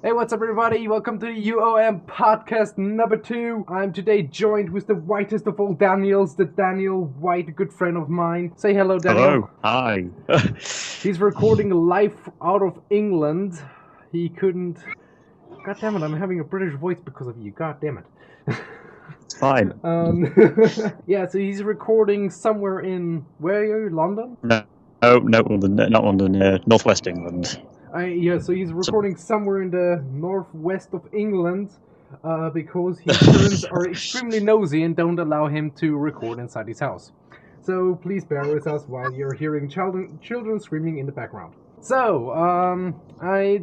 Hey, what's up, everybody? Welcome to the UOM podcast number 2. I'm today joined with the whitest of all Daniels, the Daniel White, a good friend of mine. Say hello, Daniel. Hello. Hi. He's recording live out of England. He couldn't... God damn it, I'm having a British voice because of you. God damn it. It's fine. Yeah, so he's recording somewhere in... Where are you? London? No, not London, northwest England. Yeah, so he's recording somewhere in the northwest of England because his parents are extremely nosy and don't allow him to record inside his house. So please bear with us while you're hearing children screaming in the background. So,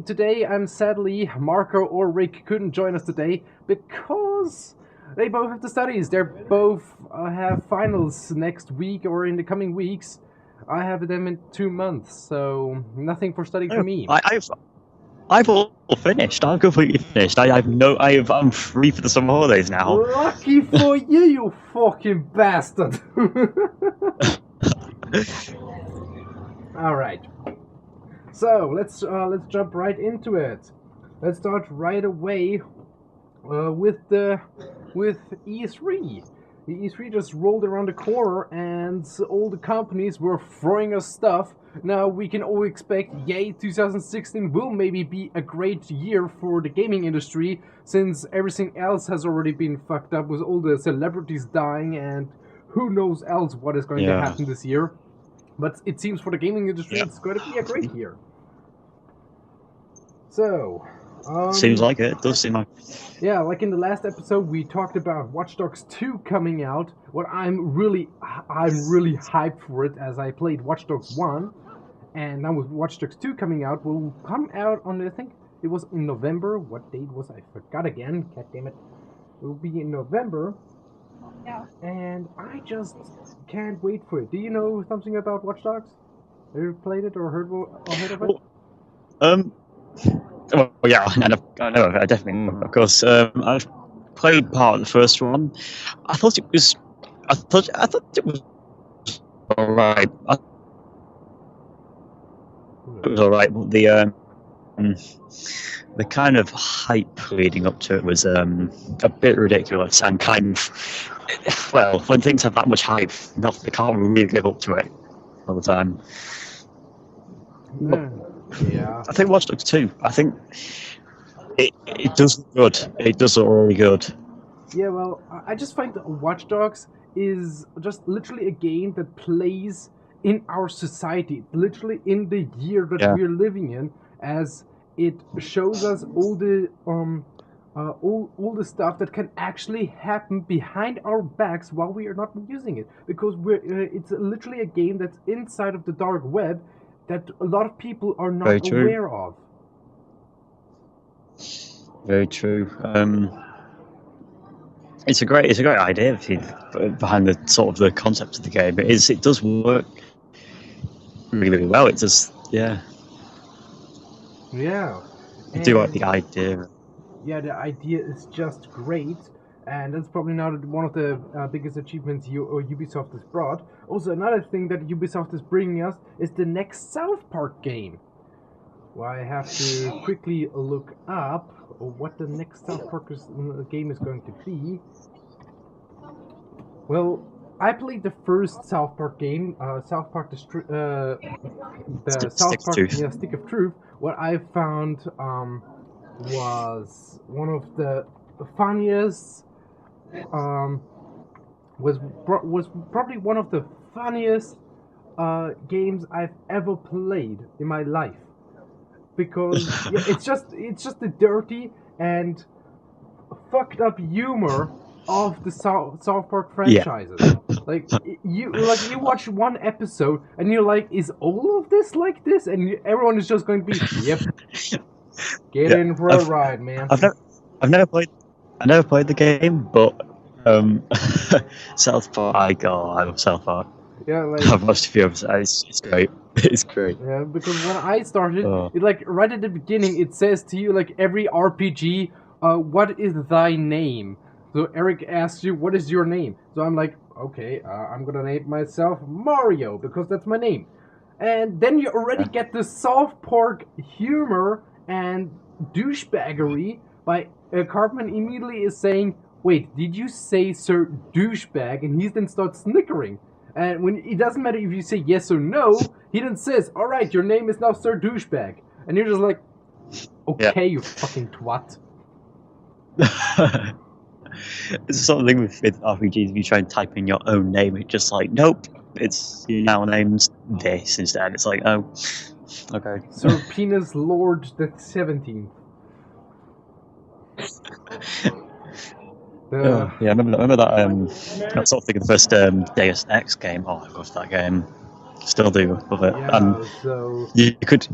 today I'm sadly, Marco or Rick couldn't join us today because they both have the studies. They both have finals next week or in the coming weeks. I have them in 2 months, so nothing for studying for me. I've all finished. I'm completely finished. I'm free for the summer holidays now. Lucky for you, you fucking bastard! All right. So let's jump right into it. Let's start right away with E3. The E3 just rolled around the corner and all the companies were throwing us stuff. Now we can all expect, yay, 2016 will maybe be a great year for the gaming industry, since everything else has already been fucked up with all the celebrities dying and who knows else what is going to happen this year. But it seems for the gaming industry it's going to be a great year. So... seems like it. It does seem like. Yeah, like in the last episode, we talked about Watch Dogs 2 coming out. What I'm really hyped for it, as I played Watch Dogs 1, and now with Watch Dogs 2 coming out, will come out on, I think it was in November. What date was I forgot again? God damn it! It will be in November. Yeah. And I just can't wait for it. Do you know something about Watch Dogs? Have you played it or heard of it? Well, yeah, I know. I definitely know. Of course, I've played part of the first one. I thought it was all right. It was all right, but the kind of hype leading up to it was a bit ridiculous and kind of, well, when things have that much hype, they can't really live up to it all the time. Yeah. I think Watch Dogs 2. I think it does look good. It does look really good. Yeah, well, I just find that Watch Dogs is just literally a game that plays in our society, literally in the year that we're living in, as it shows us all the all the stuff that can actually happen behind our backs while we are not using it, because it's literally a game that's inside of the dark web that a lot of people are not aware of. Very true. It's a great idea behind the sort of the concept of the game. It does work really, really well. It does, yeah. Yeah. I do like the idea. Yeah, the idea is just great. And that's probably now one of the biggest achievements Ubisoft has brought. Also, another thing that Ubisoft is bringing us is the next South Park game. Well, I have to quickly look up what the next South Park game is going to be. Well, I played the first South Park game, South Park Stick of Truth. What I found was one of the funniest. Was probably one of the funniest games I've ever played in my life, because it's just the dirty and fucked up humor of the South Park franchises. Yeah. Like you watch one episode and you're like, is all of this like this? And everyone is just going to be, yep. Get in for a ride, man. I've never played the game, but South Park. I love South Park. Yeah, like I've watched a few episodes. It's great. It's great. Yeah, because when I started, it like right at the beginning, it says to you like every RPG, what is thy name? So Eric asks you, what is your name? So I'm like, okay, I'm gonna name myself Mario because that's my name. And then you already get the South Park humor and douchebaggery by Cartman immediately is saying, "Wait, did you say Sir Douchebag?" And he then starts snickering. And when it doesn't matter if you say yes or no, he then says, "All right, your name is now Sir Douchebag," and you're just like, "Okay, you fucking twat." It's the sort of thing with RPGs. If you try and type in your own name, it's just like, nope, it's your now name's this instead. It's like, oh, okay. Sir Penis Lord the 17th. Yeah, I remember that. That sort of thing. The first Deus Ex game. Oh my gosh, that game. Still do love it. Yeah, so you could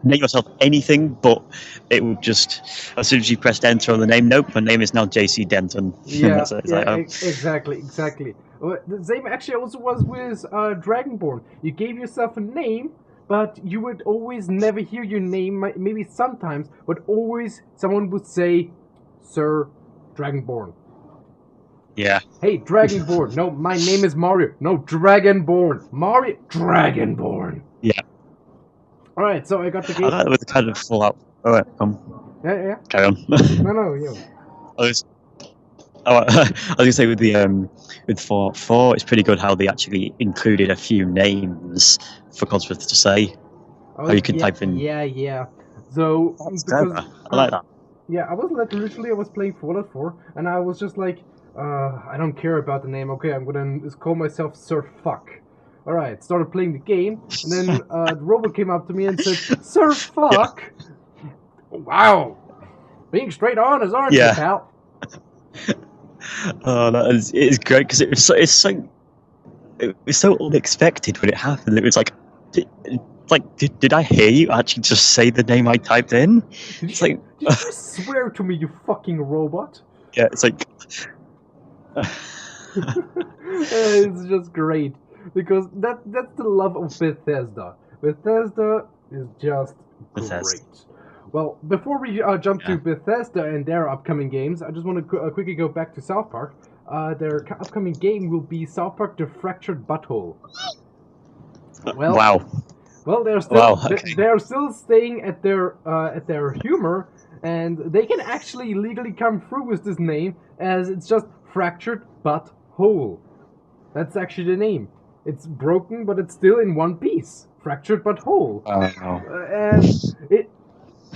name yourself anything, but it would just, as soon as you pressed enter on the name, nope, my name is now JC Denton. yeah, That's it. It's like, oh. exactly. The same actually also was with Dragonborn. You gave yourself a name, but you would always never hear your name. Maybe sometimes, but always someone would say, "Sir Dragonborn." Yeah. Hey, Dragonborn. No, my name is Mario. No, Dragonborn. Mario. Dragonborn. Yeah. Alright, so I got the game. I like it with the kind of full out. Alright, come. Yeah. Carry on. No, yo. I was gonna say with the with Fallout 4, it's pretty good how they actually included a few names for Codsworth to say. How you can type in. Yeah. So because, I like that. Yeah, I was like literally I was playing Fallout 4 and I was just like, I don't care about the name. Okay, I'm gonna call myself Sir Fuck. Alright, started playing the game, and then the robot came up to me and said, "Sir Fuck." Yeah. Wow. Being straight on is orange, pal. Oh, it's great because it was so unexpected when it happened. It was like, did I hear you actually just say the name I typed in? Did you swear to me, you fucking robot? Yeah, it's like. It's just great because that's the love of Bethesda. Bethesda is just great. Well, before we jump to Bethesda and their upcoming games, I just want to quickly go back to South Park. Their upcoming game will be South Park: The Fractured Butthole. Well, wow. Well, they're still staying at their humor, and they can actually legally come through with this name as it's just Fractured Butthole. That's actually the name. It's broken, but it's still in one piece. Fractured Butthole. And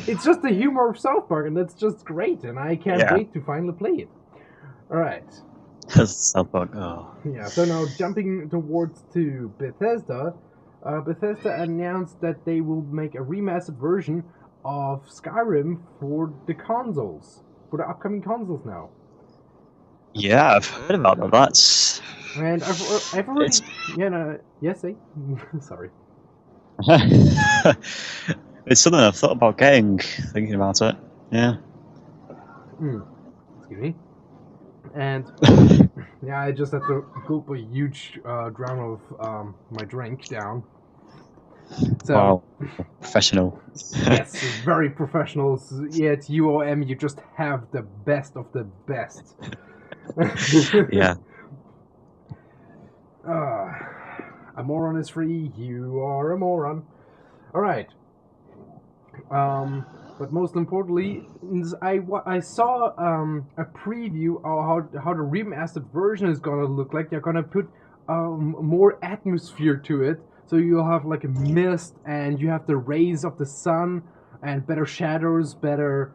it's just the humor of South Park, and that's just great, and I can't wait to finally play it. Alright. South Park, oh. Yeah, so now jumping towards to Bethesda. Bethesda announced that they will make a remastered version of Skyrim for the consoles. For the upcoming consoles now. Yeah, I've heard about that. That's... And I've already... Yes, eh? Sorry. It's something I've thought about getting, thinking about it. Yeah. Excuse me. And yeah, I just had to gulp a huge dram of my drink down. So, wow, professional. Yes, very professional. Yeah, it's UOM. You just have the best of the best. Yeah. A moron is free. You are a moron. All right. But most importantly, I saw a preview of how the remastered version is gonna look like. They're gonna put more atmosphere to it, so you'll have like a mist, and you have the rays of the sun, and better shadows, better.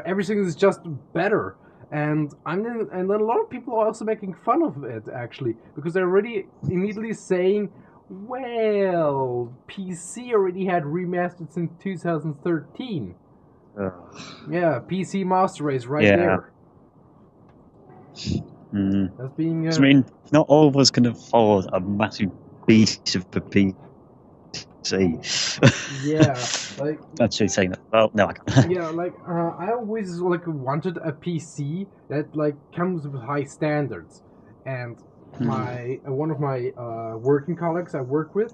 Everything is just better, and then a lot of people are also making fun of it actually because they're already immediately saying, well, PC already had remastered since 2013. Yeah, PC Master Race right there. That's being. I mean, not all of us can afford a massive beast of the PC. Yeah, like. Actually saying that. Well, no, I can't. Yeah, like I always wanted a PC that comes with high standards, and. One of my working colleagues I work with,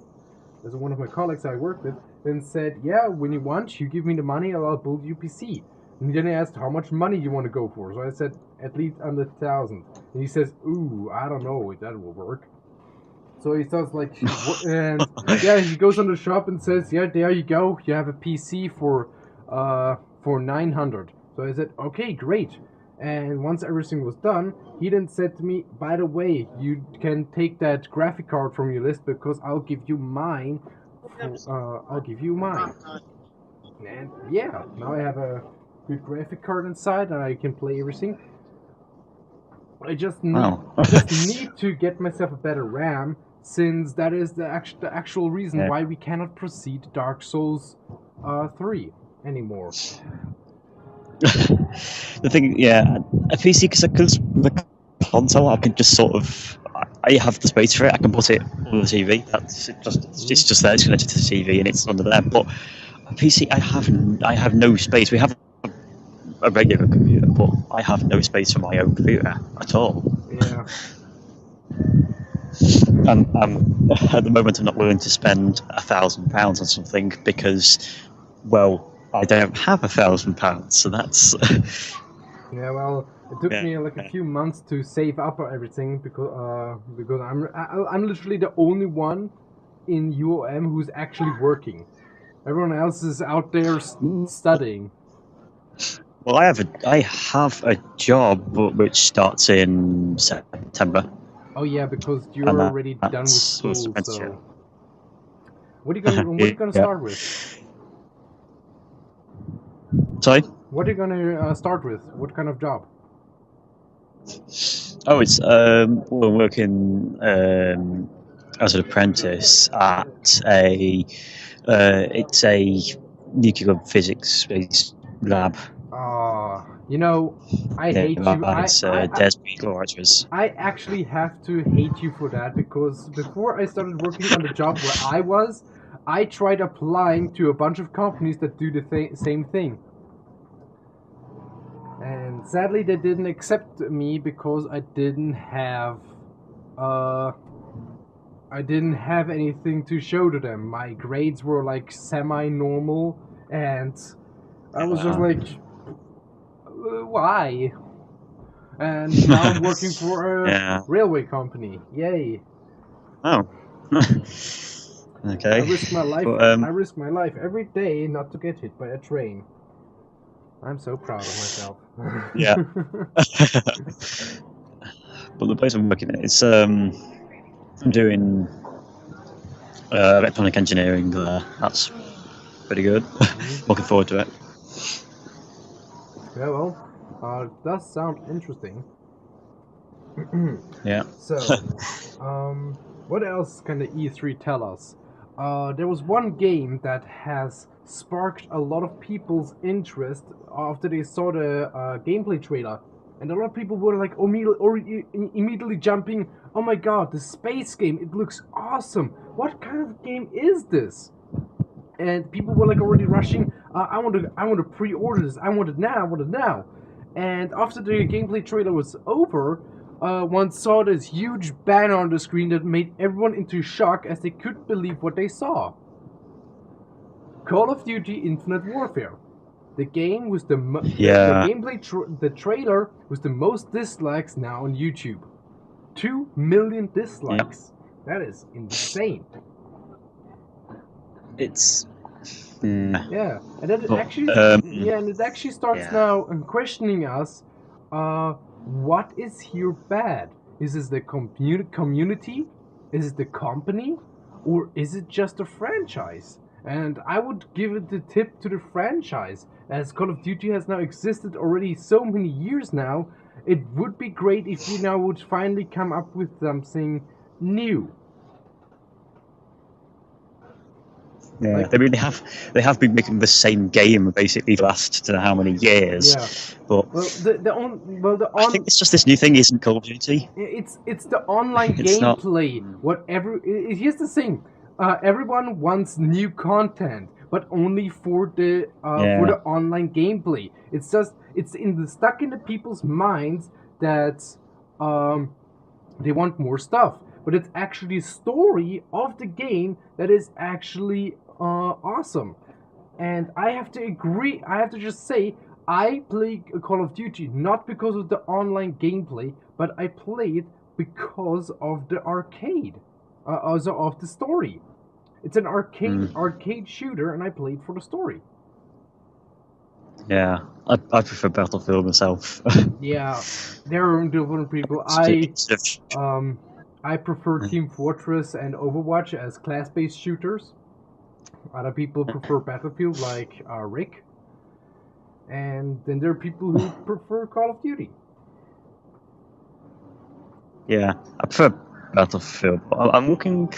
then said, "Yeah, when you want, you give me the money, I'll build you PC." And then he asked how much money you want to go for. So I said, at least under 1,000. And he says, "Ooh, I don't know if that will work." So he starts like, and yeah, he goes on the shop and says, "Yeah, there you go. You have a PC for 900." So I said, "Okay, great." And once everything was done, he then said to me, "By the way, you can take that graphic card from your list because I'll give you mine. I'll give you mine." And yeah, now I have a good graphic card inside, and I can play everything. I just need to get myself a better RAM, since that is the actual reason why we cannot proceed Dark Souls 3 anymore. The thing, a PC, because the console, I can just sort of, I have the space for it. I can put it on the TV. It's just there. It's connected to the TV, and it's under there. But a PC, I have no space. We have a regular computer, but I have no space for my own computer at all. Yeah. And at the moment, I'm not willing to spend £1,000 on something because, well, I don't have £1,000, so that's. Yeah, well, it took me like a few months to save up everything because I'm literally the only one in UOM who's actually working. Everyone else is out there studying. Well, I have a job which starts in September. Oh yeah, because you're already done with school. So, what are you gonna start with? Sorry? What are you gonna start with? What kind of job? Oh, it's we're working as an apprentice at it's a nuclear physics based lab. I hate you. I actually have to hate you for that, because before I started working on the job where I was, I tried applying to a bunch of companies that do the same thing. And sadly, they didn't accept me because I didn't have anything to show to them. My grades were like semi-normal, and I was just like, why? And now I'm working for a railway company. Yay! Oh. Okay. I risk my life. I risk my life every day not to get hit by a train. I'm so proud of myself. Yeah. But the place I'm working at, it's I'm doing electronic engineering there. That's pretty good. Looking forward to it. Yeah, well, it does sound interesting. Yeah. So, what else can the E3 tell us? There was one game that has sparked a lot of people's interest after they saw the gameplay trailer. And a lot of people were like immediately jumping, "Oh my god, the space game, it looks awesome! What kind of game is this?" And people were like already rushing, I want to pre-order this, I want it now. And after the gameplay trailer was over, one saw this huge banner on the screen that made everyone into shock as they couldn't believe what they saw. Call of Duty Infinite Warfare. The game was the gameplay the trailer was the most dislikes now on YouTube. 2 million dislikes. That is insane. It's yeah, and it actually starts now questioning us. What is here bad? Is this the community? Is it the company? Or is it just a franchise? And I would give it the tip to the franchise, as Call of Duty has now existed already so many years now. It would be great if you now would finally come up with something new. Yeah, like, they have been making the same game basically the last to how many years. Yeah. But I think it's just this new thing, isn't Call of Duty? It's the online gameplay. Here's the thing. Everyone wants new content, but only for the online gameplay. It's stuck in the people's minds that they want more stuff. But it's actually the story of the game that is actually awesome. And I have to agree, I have to just say, I play Call of Duty not because of the online gameplay, but I play it because of the arcade. also of the story. It's an arcade shooter, and I played for the story. Yeah, I prefer Battlefield myself. Yeah, there are different people. I prefer Team Fortress and Overwatch as class-based shooters. Other people prefer Battlefield, like Rick. And then there are people who prefer Call of Duty. Yeah, I prefer Battlefield. I'm looking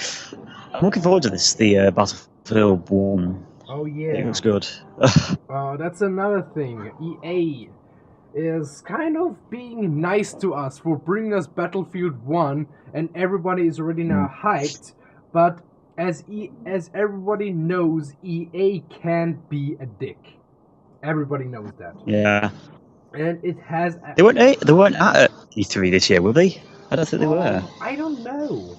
forward to this. The Battlefield 1. Oh yeah, It looks good. That's another thing. EA is kind of being nice to us for bringing us Battlefield 1, and everybody is already now hyped. But as everybody knows, EA can be a dick. Everybody knows that. Yeah. And it has. They weren't at E3 this year, were they? I don't think they were. I don't know.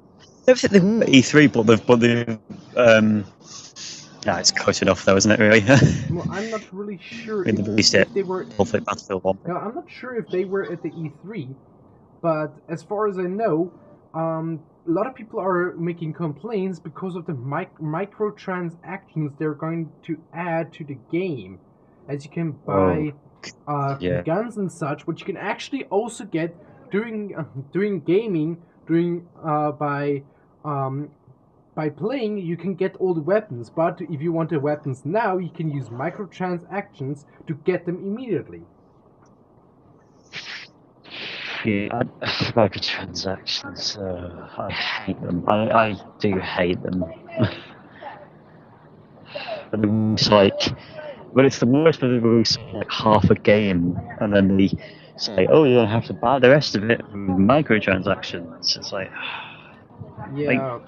I don't think they were at E3, no, it's close enough though, isn't it? Really? Well, I'm not really sure if they were. Battlefield 1. No, I'm not sure if they were at the E3, but as far as I know, a lot of people are making complaints because of the microtransactions they're going to add to the game, as you can buy guns and such, which you can actually also get doing gaming, by playing. You can get all the weapons, but if you want the weapons now, you can use microtransactions to get them immediately. Yeah, microtransactions. I hate them. I do hate them. It's like, but it's the worst when they release like half a game and then they say, "Oh, you're gonna have to buy the rest of it with microtransactions." It's like, yeah.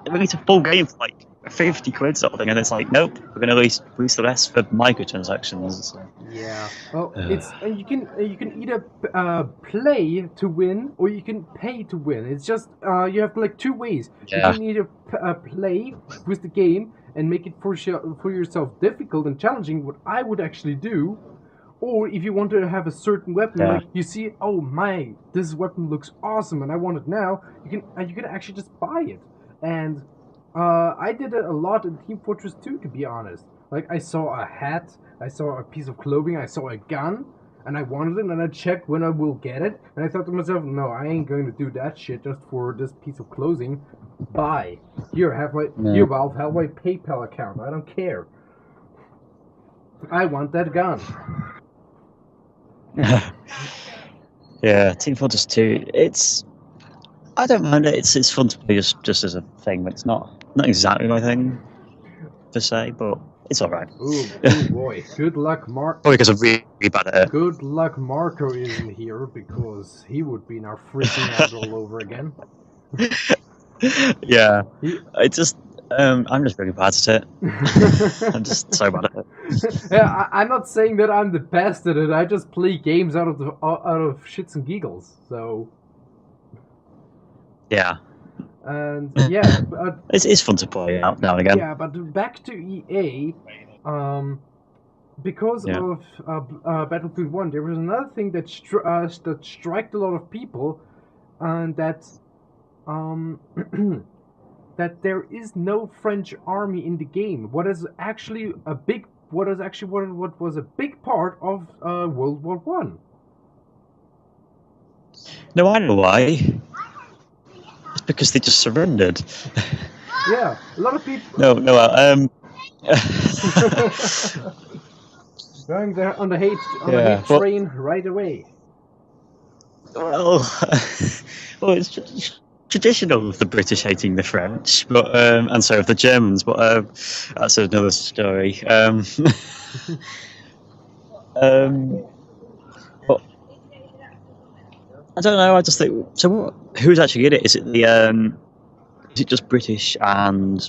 It's a full game for like 50 quid sort of thing, and it's like, nope, we're gonna release the rest for microtransactions. So. Yeah. Well, you can either play to win or you can pay to win. It's just you have like two ways. Yeah. You can either play with the game and make it for yourself difficult and challenging, what I would actually do. Or if you want to have a certain weapon, like you see, oh my, this weapon looks awesome and I want it now, you can actually just buy it. And I did it a lot in Team Fortress 2, to be honest. Like, I saw a hat, I saw a piece of clothing, I saw a gun, and I wanted it, and I checked when I will get it, and I thought to myself, no, I ain't going to do that shit just for this piece of clothing. Buy. Here, here, Valve, have my PayPal account. I don't care. I want that gun. Yeah, Team Fortress 2, I don't mind it. It's fun to play just as a thing, but it's not exactly my thing to say, but it's all right. Ooh boy, good luck, Mark. Probably because I'm really bad at it. Good luck, Marco isn't here because he would be now freaking out all over again. Yeah, I'm just really bad at it. I'm just so bad at it. Yeah, I'm not saying that I'm the best at it. I just play games out of shits and giggles. So. Yeah. And yeah, but, it's fun to play out now and again. Yeah, but back to EA, because of Battlefield 1, there was another thing that struck a lot of people, and that that there is no French army in the game. What was actually a big part of World War One. No, I know why. It's because they just surrendered. Yeah, a lot of people. No. Going there on the hate train right away. Well, it's traditional of the British hating the French, but and so of the Germans, but that's another story. But I don't know. I just think so. Who's actually in it? Is it is it just British and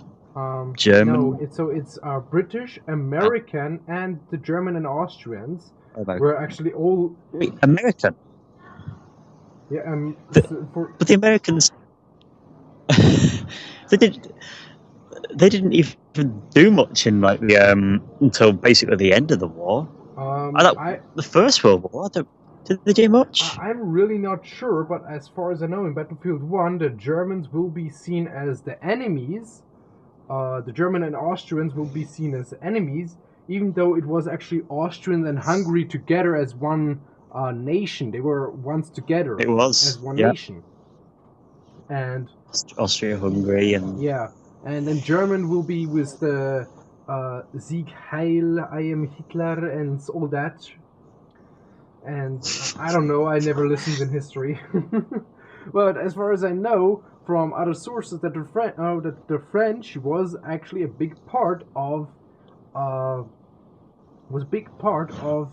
German? No, it's British, American, and the German and Austrians were actually all. Wait, American. Yeah, but the Americans, they didn't even do much in until basically the end of the war. The First World War. Did they do much? I'm really not sure, but as far as I know, in Battlefield 1, the Germans will be seen as the enemies. The German and Austrians will be seen as enemies, even though it was actually Austrians and Hungary together as one nation. They were once together It was, as one yeah. nation. And Austria, Hungary, and yeah, and then German will be with the Sieg Heil, I am Hitler, and all that. And I don't know, I never listened in history. But as far as I know from other sources, that the French was actually a big part of the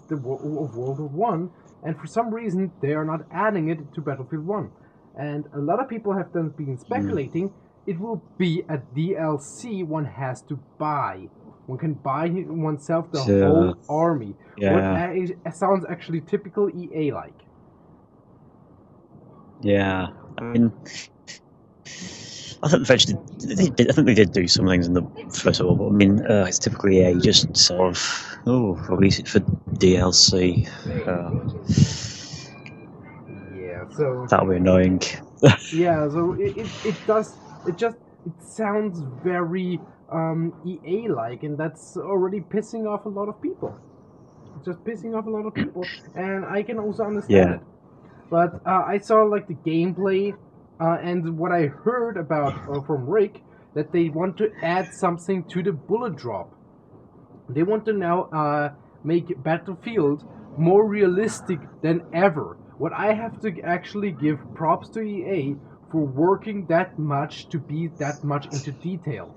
of World War One, and for some reason they are not adding it to Battlefield 1. And a lot of people have then been speculating it will be a DLC one has to buy. One can buy oneself the whole army. yeah, What sounds actually typical EA like. yeah. I mean, I think they did do some things in the first of all, but I mean, it's typically EA just sort of release it for DLC. Yeah, so That'll be annoying. yeah, so it sounds very EA like, and that's already pissing off a lot of people. It's just pissing off a lot of people, and I can also understand it. But I saw like the gameplay, and what I heard about from Rick, that they want to add something to the bullet drop. They want to now make Battlefield more realistic than ever. What I have to actually give props to EA for working that much to be that much into detail.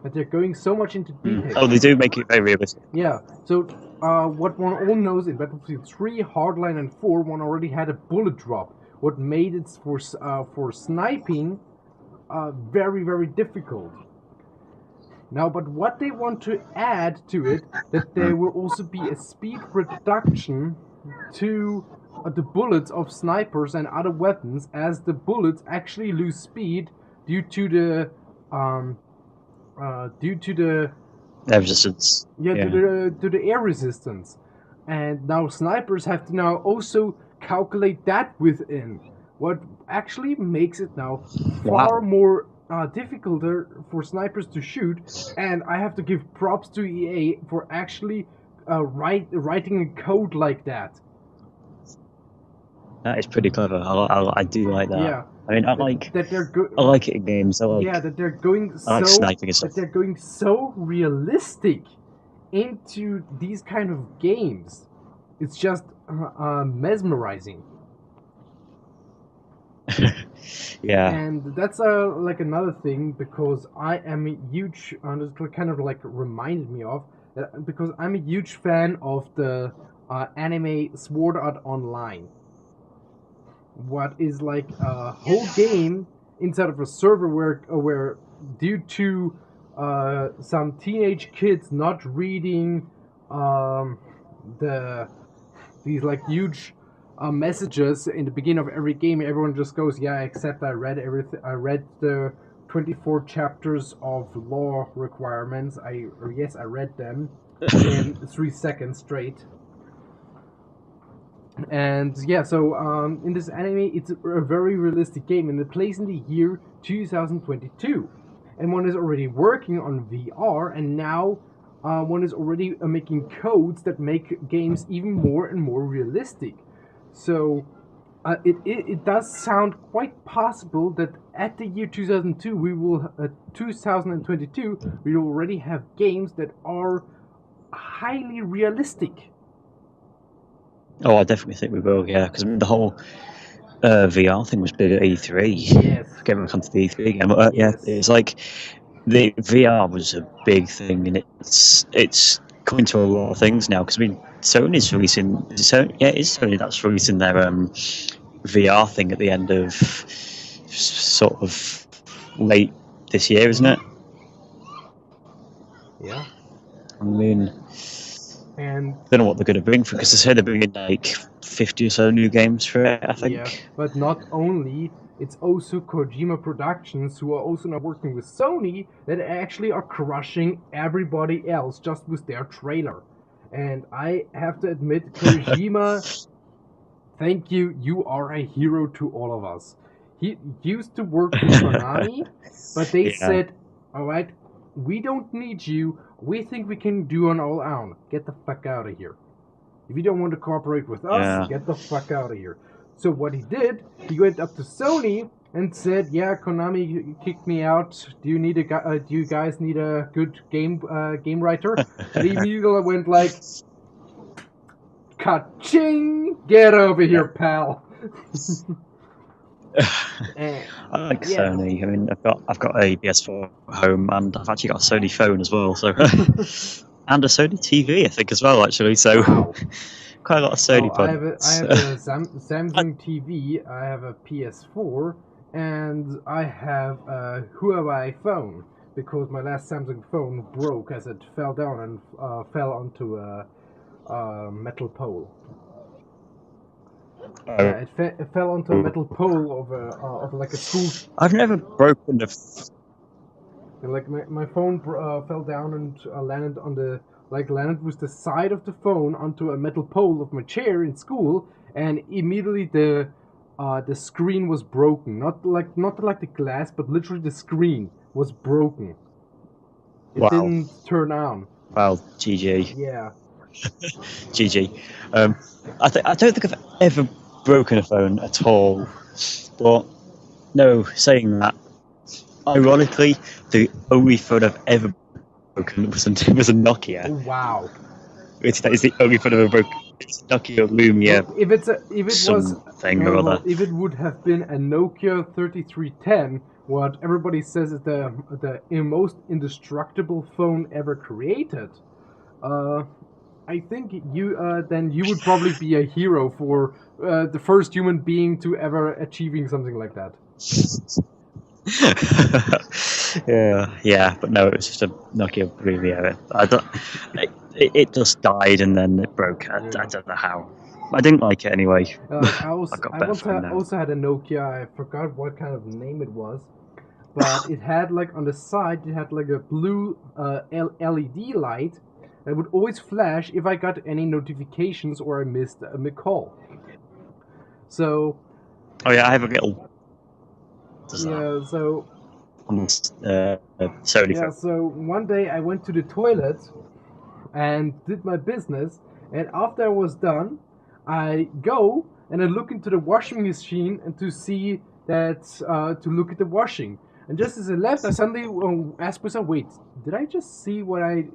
That they're going so much into detail. Oh, they do make it very realistic. Yeah, so what one all knows in Battlefield 3, Hardline, and 4, one already had a bullet drop. What made it for sniping very, very difficult. Now, but what they want to add to it, that there will also be a speed reduction to the bullets of snipers and other weapons, as the bullets actually lose speed due to the air resistance. To the air resistance. And now snipers have to now also calculate that within, what actually makes it now far more difficult for snipers to shoot. And I have to give props to EA for actually writing a code like that. That is pretty clever. I do like that. Yeah. I mean, I like it in games. That they're going sniping and stuff. That they're going so realistic into these kind of games. It's just mesmerizing. Yeah. And that's like another thing, because I am a huge, this kind of like reminded me of that, because I'm a huge fan of the anime Sword Art Online. What is like a whole game inside of a server where due to some teenage kids not reading these like huge messages in the beginning of every game, everyone just goes, yeah, except I read everything. I read the 24 chapters of law requirements. I read them in 3 seconds straight. And yeah, so in this anime, it's a very realistic game, and it plays in the year 2022. And one is already working on VR, and now one is already making codes that make games even more and more realistic. So it does sound quite possible that at the year 2022, 2022, we will already have games that are highly realistic. Oh, I definitely think we will, yeah, because the whole VR thing was big at E3. Yes. Getting back onto the E3 again, but yeah, it's like the VR was a big thing, and it's coming to a lot of things now. Because I mean, Sony's releasing, it is Sony that's releasing their VR thing at the end of sort of late this year, isn't it? Yeah. I mean. And I don't know what they're going to bring for, because they say they're bringing like 50 or so new games for it, I think. Yeah, but not only, it's also Kojima Productions, who are also now working with Sony, that actually are crushing everybody else just with their trailer. And I have to admit, Kojima thank you. You are a hero to all of us. He used to work for Konami, but they said, all right, we don't need you. We think we can do on our own. Get the fuck out of here. If you don't want to cooperate with us, get the fuck out of here. So what he did, he went up to Sony and said, "Yeah, Konami kicked me out. Do you guys need a good game writer?" And he immediately went like, "Ka-ching! Get over here, pal." I like Sony. I mean, I've got a PS4 at home, and I've actually got a Sony phone as well. So, and a Sony TV, I think, as well. Actually, so quite a lot of Sony products. I have a Samsung TV. I have a PS4, and I have a Huawei phone because my last Samsung phone broke as it fell down and fell onto a metal pole. Yeah, it fell onto a metal pole of like a school. I've never broken a. Like my phone fell down and landed on the landed with the side of the phone onto a metal pole of my chair in school, and immediately the screen was broken. Not like the glass, but literally the screen was broken. It didn't turn on. Wow, GG. Yeah. GG. I don't think I've ever broken a phone at all. But no, saying that, ironically, the only phone I've ever broken was a Nokia. Oh, wow. That is the only phone I've ever broken. It's Nokia Lumia. If it would have been a Nokia 3310, what everybody says is the most indestructible phone ever created, I think then you would probably be a hero for the first human being to ever achieving something like that. yeah, but no, it was just a Nokia Lumia. It just died and then it broke. I don't know how. I didn't like it anyway. I also had a Nokia. I forgot what kind of name it was, but it had on the side it had a blue LED light that would always flash if I got any notifications or I missed a call. So. Oh yeah, I have a little. Yeah. So. Sony. Yeah. So one day I went to the toilet and did my business, and after I was done, I go and I look into the washing machine and to see that to look at the washing. And just as I left, I suddenly asked myself, "Wait, did I just see what I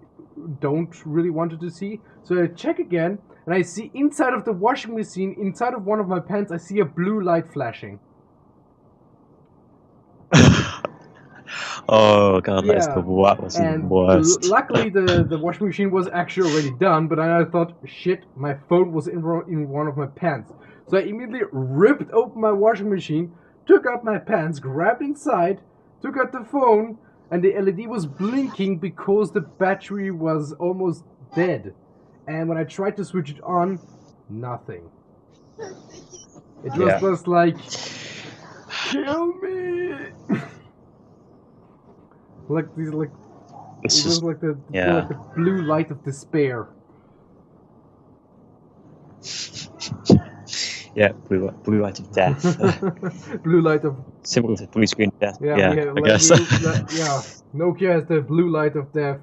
don't really wanted to see?" So I check again, and I see inside of the washing machine, inside of one of my pants, I see a blue light flashing. Oh god, that was the worst. Luckily, the washing machine was actually already done, but I thought, shit, my phone was in one of my pants. So I immediately ripped open my washing machine, took out my pants, grabbed inside, took out the phone, and the LED was blinking because the battery was almost dead. And when I tried to switch it on, nothing. It was just like, kill me! Like these, it was like the blue light of despair. Yeah, blue light of death. Blue light of. Simple as blue screen death. Yeah, I guess. Nokia has the blue light of death.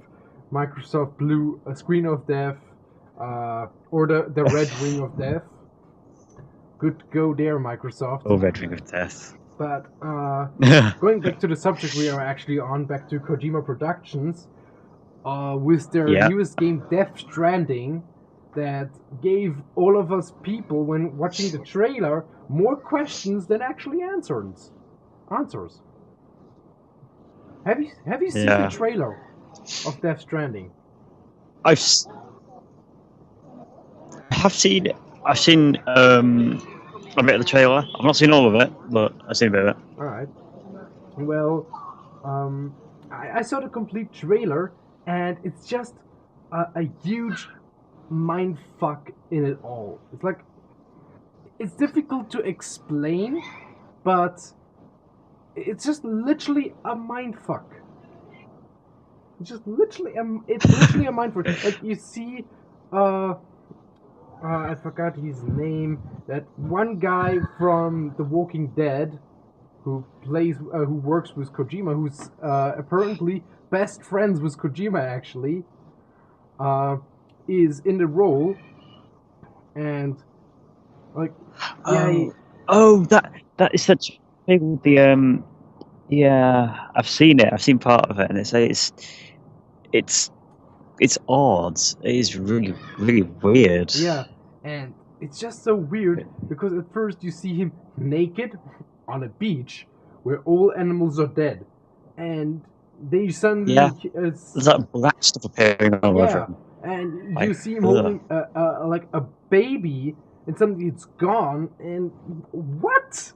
Microsoft blue screen of death, or the red ring of death. Good go there, Microsoft. Oh, red ring of death. But going back to the subject we are actually on, back to Kojima Productions, with their newest game Death Stranding, that gave all of us people, when watching the trailer, more questions than actually answers. Have you seen the trailer of Death Stranding? I've seen a bit of the trailer. I've not seen all of it, but I've seen a bit of it. Alright. Well, I saw the complete trailer, and it's just a huge mind fuck in it all. It's like, it's difficult to explain, but it's just literally a mind fuck. It's literally a mind fuck. Like, you see, I forgot his name. That one guy from The Walking Dead, who works with Kojima, who's apparently best friends with Kojima actually, is in the role, and like, that is such a thing. Yeah, I've seen it. I've seen part of it, and it's odd. It is really, really weird. yeah, and it's just so weird because at first you see him naked on a beach where all animals are dead, and they suddenly there's that black stuff appearing all over him. And you see him holding like a baby, and suddenly it's gone. And what?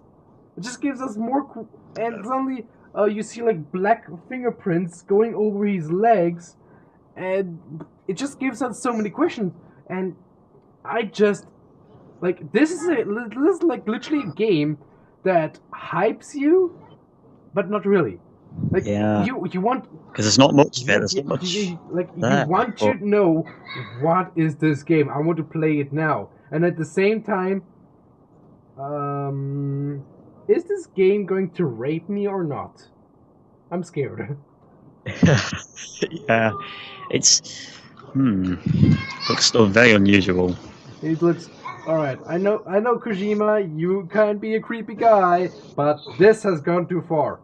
It just gives us more. And suddenly you see like black fingerprints going over his legs, and it just gives us so many questions. And I just like this is like literally a game that hypes you, but not really. Like you want because there's not much of it. There's not much. You want to know what is this game. I want to play it now, and at the same time, is this game going to rape me or not? I'm scared. Yeah, it's looks still very unusual. It looks alright. I know, Kojima. You can't be a creepy guy, but this has gone too far.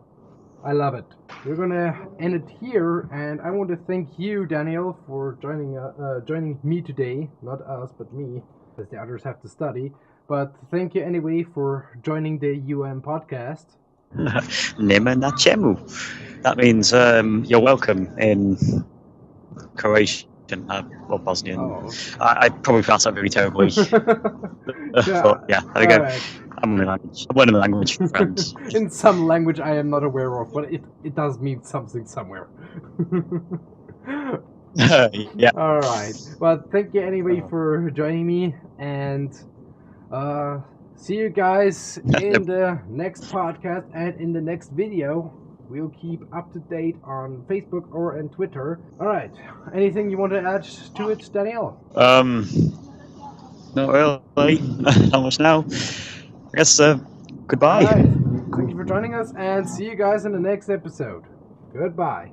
I love it. We're gonna end it here, and I want to thank you, Daniel, for joining me today. Not us, but me, because the others have to study. But thank you anyway for joining the podcast. Nema na czemu. That means you're welcome in Croatian or Bosnian. Oh. I probably pronounced that very terribly. But yeah, there we go. Right. I'm learning the language, friends. In some language I am not aware of, but it does mean something somewhere. Yeah. Alright. But thank you anyway for joining me, and see you guys in the next podcast and in the next video. We'll keep up to date on Facebook or on Twitter. Alright. Anything you want to add to it, Daniel? Not really. Not much now. I guess, goodbye. All right. Thank you for joining us, and see you guys in the next episode. Goodbye.